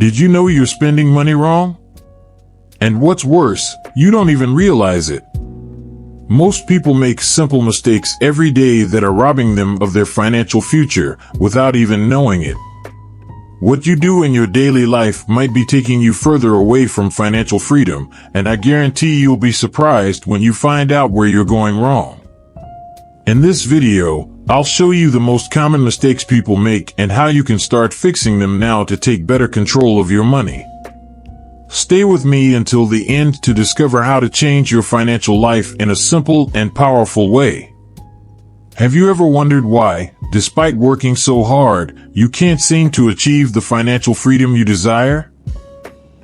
Did you know you're spending money wrong? And what's worse, you don't even realize it. Most people make simple mistakes every day that are robbing them of their financial future without even knowing it. What you do in your daily life might be taking you further away from financial freedom, and I guarantee you'll be surprised when you find out where you're going wrong. In this video, I'll show you the most common mistakes people make and how you can start fixing them now to take better control of your money. Stay with me until the end to discover how to change your financial life in a simple and powerful way. Have you ever wondered why, despite working so hard, you can't seem to achieve the financial freedom you desire?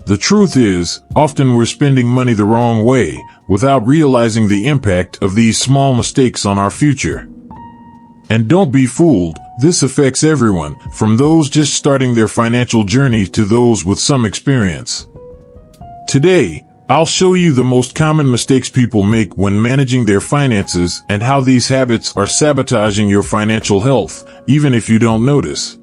The truth is, often we're spending money the wrong way, without realizing the impact of these small mistakes on our future. And don't be fooled, this affects everyone, from those just starting their financial journey to those with some experience. Today, I'll show you the most common mistakes people make when managing their finances and how these habits are sabotaging your financial health, even if you don't notice.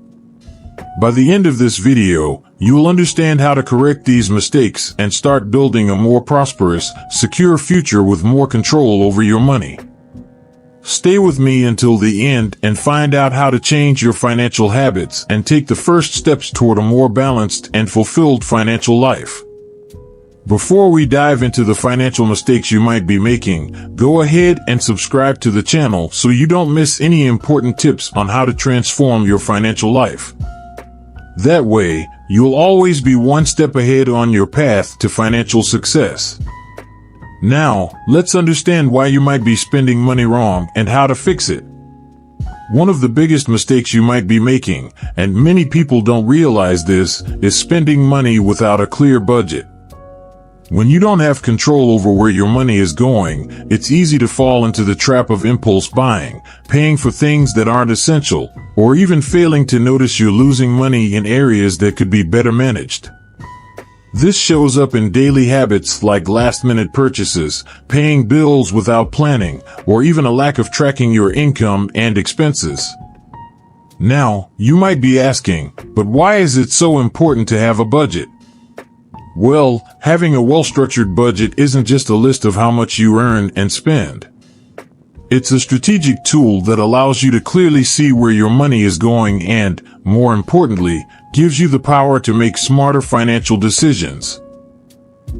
By the end of this video, you'll understand how to correct these mistakes and start building a more prosperous, secure future with more control over your money. Stay with me until the end and find out how to change your financial habits and take the first steps toward a more balanced and fulfilled financial life. Before we dive into the financial mistakes you might be making, go ahead and subscribe to the channel so you don't miss any important tips on how to transform your financial life. That way, you'll always be one step ahead on your path to financial success. Now, let's understand why you might be spending money wrong and how to fix it. One of the biggest mistakes you might be making, and many people don't realize this, is spending money without a clear budget. When you don't have control over where your money is going, it's easy to fall into the trap of impulse buying, paying for things that aren't essential, or even failing to notice you're losing money in areas that could be better managed. This shows up in daily habits like last-minute purchases, paying bills without planning, or even a lack of tracking your income and expenses. Now, you might be asking, but why is it so important to have a budget? Well, having a well-structured budget isn't just a list of how much you earn and spend. It's a strategic tool that allows you to clearly see where your money is going and, more importantly, gives you the power to make smarter financial decisions.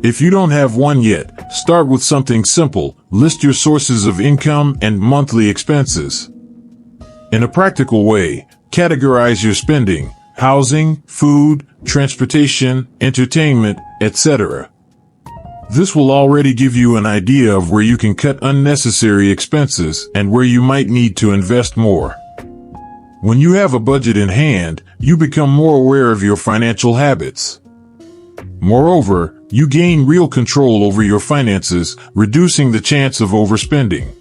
If you don't have one yet, start with something simple. List your sources of income and monthly expenses. In a practical way, categorize your spending: housing, food, transportation, entertainment, etc. This will already give you an idea of where you can cut unnecessary expenses and where you might need to invest more. When you have a budget in hand, you become more aware of your financial habits. Moreover, you gain real control over your finances, reducing the chance of overspending.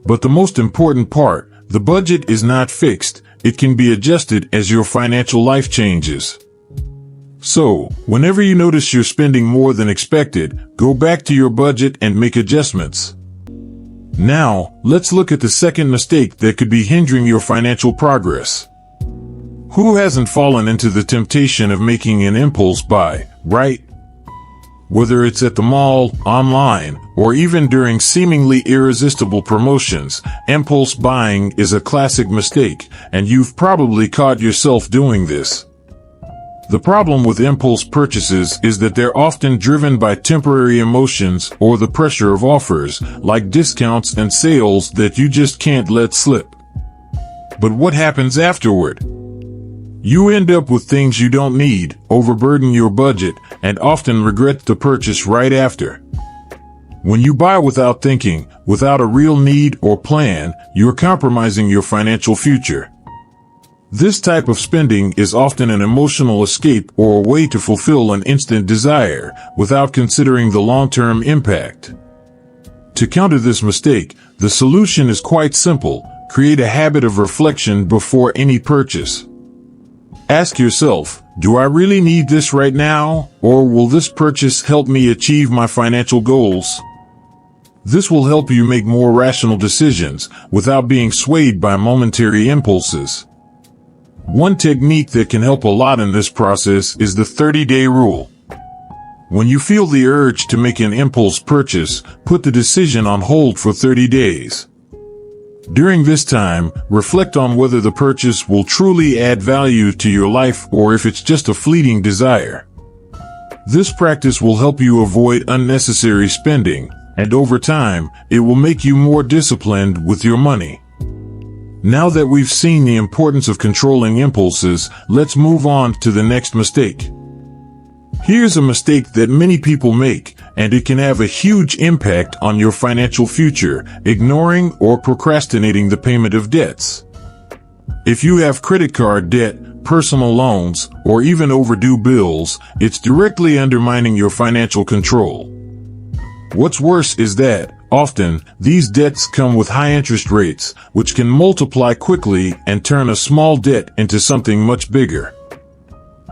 But the most important part, the budget is not fixed. It can be adjusted as your financial life changes. So, whenever you notice you're spending more than expected, go back to your budget and make adjustments. Now, let's look at the second mistake that could be hindering your financial progress. Who hasn't fallen into the temptation of making an impulse buy, right? Whether it's at the mall, online, or even during seemingly irresistible promotions, impulse buying is a classic mistake, and you've probably caught yourself doing this. The problem with impulse purchases is that they're often driven by temporary emotions or the pressure of offers, like discounts and sales that you just can't let slip. But what happens afterward? You end up with things you don't need, overburden your budget, and often regret the purchase right after. When you buy without thinking, without a real need or plan, you're compromising your financial future. This type of spending is often an emotional escape or a way to fulfill an instant desire, without considering the long-term impact. To counter this mistake, the solution is quite simple: create a habit of reflection before any purchase. Ask yourself, do I really need this right now, or will this purchase help me achieve my financial goals? This will help you make more rational decisions, without being swayed by momentary impulses. One technique that can help a lot in this process is the 30-day rule. When you feel the urge to make an impulse purchase, put the decision on hold for 30 days. During this time, reflect on whether the purchase will truly add value to your life or if it's just a fleeting desire. This practice will help you avoid unnecessary spending, and over time, it will make you more disciplined with your money. Now that we've seen the importance of controlling impulses, let's move on to the next mistake. Here's a mistake that many people make, and it can have a huge impact on your financial future: ignoring or procrastinating the payment of debts. If you have credit card debt, personal loans, or even overdue bills, it's directly undermining your financial control. What's worse is that, often, these debts come with high interest rates, which can multiply quickly and turn a small debt into something much bigger.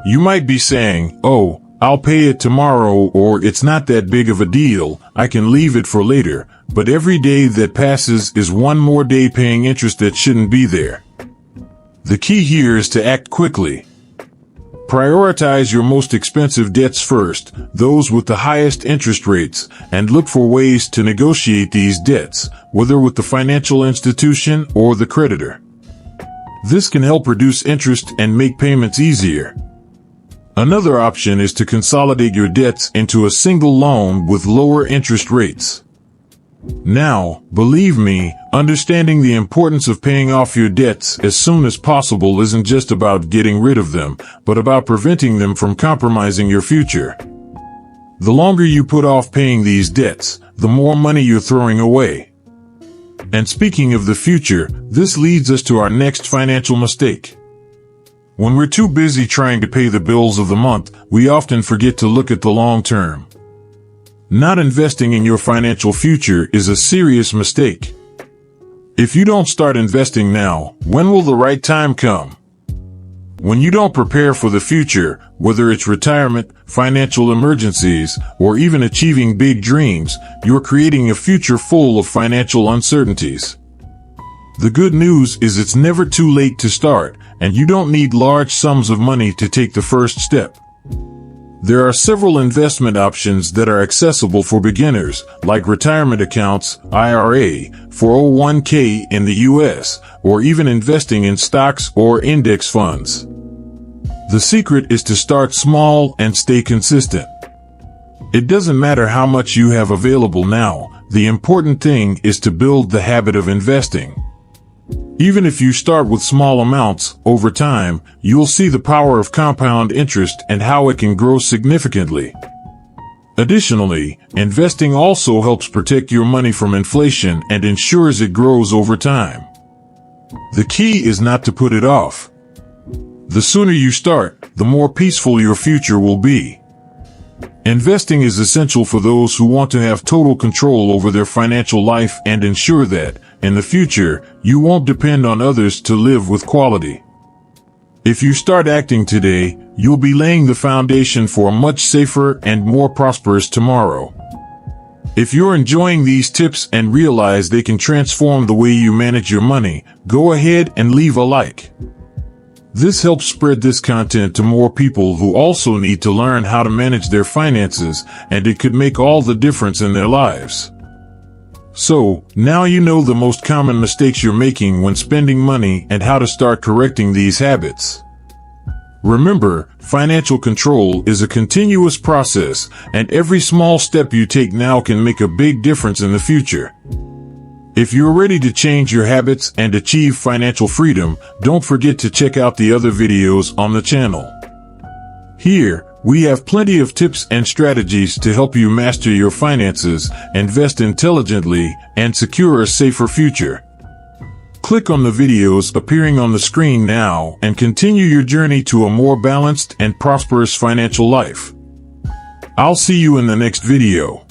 You might be saying, "Oh, I'll pay it tomorrow," or "It's not that big of a deal, I can leave it for later," but every day that passes is one more day paying interest that shouldn't be there. The key here is to act quickly. Prioritize your most expensive debts first, those with the highest interest rates, and look for ways to negotiate these debts, whether with the financial institution or the creditor. This can help reduce interest and make payments easier. Another option is to consolidate your debts into a single loan with lower interest rates. Now, believe me, understanding the importance of paying off your debts as soon as possible isn't just about getting rid of them, but about preventing them from compromising your future. The longer you put off paying these debts, the more money you're throwing away. And speaking of the future, this leads us to our next financial mistake. When we're too busy trying to pay the bills of the month, we often forget to look at the long term. Not investing in your financial future is a serious mistake. If you don't start investing now, when will the right time come? When you don't prepare for the future, whether it's retirement, financial emergencies, or even achieving big dreams, you're creating a future full of financial uncertainties. The good news is it's never too late to start, and you don't need large sums of money to take the first step. There are several investment options that are accessible for beginners, like retirement accounts, IRA, 401k in the US, or even investing in stocks or index funds. The secret is to start small and stay consistent. It doesn't matter how much you have available now, the important thing is to build the habit of investing. Even if you start with small amounts, over time, you'll see the power of compound interest and how it can grow significantly. Additionally, investing also helps protect your money from inflation and ensures it grows over time. The key is not to put it off. The sooner you start, the more peaceful your future will be. Investing is essential for those who want to have total control over their financial life and ensure that, in the future, you won't depend on others to live with quality. If you start acting today, you'll be laying the foundation for a much safer and more prosperous tomorrow. If you're enjoying these tips and realize they can transform the way you manage your money, go ahead and leave a like. This helps spread this content to more people who also need to learn how to manage their finances, and it could make all the difference in their lives. So, now you know the most common mistakes you're making when spending money and how to start correcting these habits. Remember, financial control is a continuous process, and every small step you take now can make a big difference in the future. If you're ready to change your habits and achieve financial freedom, don't forget to check out the other videos on the channel. Here, we have plenty of tips and strategies to help you master your finances, invest intelligently, and secure a safer future. Click on the videos appearing on the screen now and continue your journey to a more balanced and prosperous financial life. I'll see you in the next video.